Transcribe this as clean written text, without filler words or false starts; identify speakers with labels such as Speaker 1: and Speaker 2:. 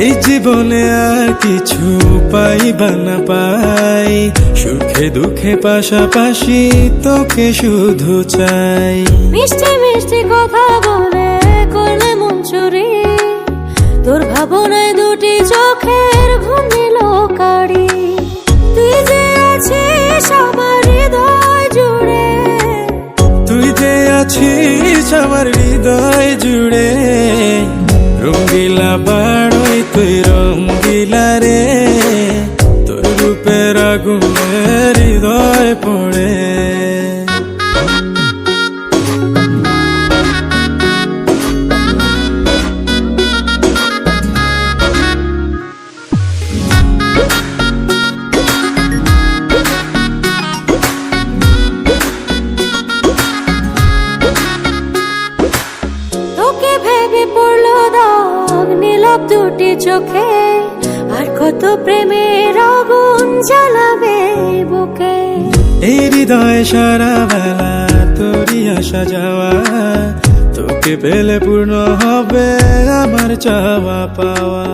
Speaker 1: এই জীবনে আর কিছু পাইবা না পাই, সুখে দুঃখে পাশাপাশি তোকে শুধু চাই।
Speaker 2: মিষ্টি মিষ্টি কথা বলে করলে মন চুরি, তোর ভাবনায় দুটি চোখের ঘুম দিল কারি। তুই যে আছিস আমার হৃদয় জুড়ে,
Speaker 1: তুই যে আছিস আমার হৃদয় জুড়ে, রঙ্গিলা বাড়ই তুই রঙ্গিলা রে, তোর রূপের আগুনে হৃদয় পড়ে।
Speaker 2: তোকে ভেবে পড়লো দাগ নীলাভ দুটি চোখে, আর কত প্রেমের আগুন জ্বালাবে বুকে।
Speaker 1: এই হৃদয় সারা বেলা তোরই আসা যাওয়া, তোকে পেলে পূর্ণ হবে আমার চাওয়া পাওয়া।